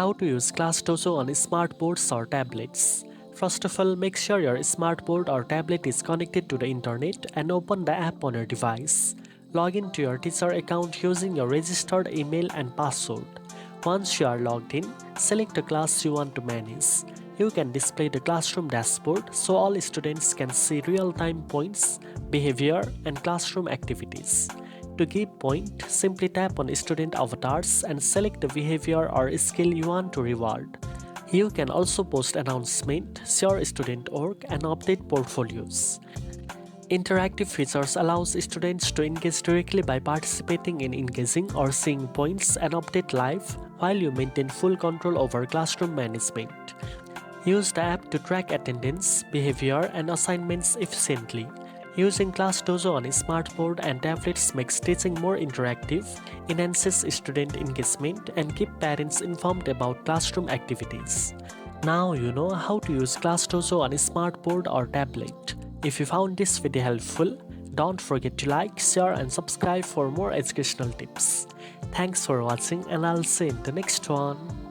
How to use ClassDojo on smartboards or tablets. First of all, make sure your smartboard or tablet is connected to the internet and open the app on your device. Log in to your teacher account using your registered email and password. Once you are logged in, select the class you want to manage. You can display the classroom dashboard so all students can see real-time points, behavior, and classroom activities. To give point, simply tap on student avatars and select the behavior or skill you want to reward. You can also post announcement, share student work, and update portfolios. Interactive features allows students to engage directly by participating in engaging or seeing points and update live while you maintain full control over classroom management. Use the app to track attendance, behavior, and assignments efficiently. Using ClassDojo on a smartboard and tablets makes teaching more interactive, enhances student engagement, and keeps parents informed about classroom activities. Now you know how to use ClassDojo on a smartboard or tablet. If you found this video helpful, don't forget to like, share, and subscribe for more educational tips. Thanks for watching, and I'll see you in the next one.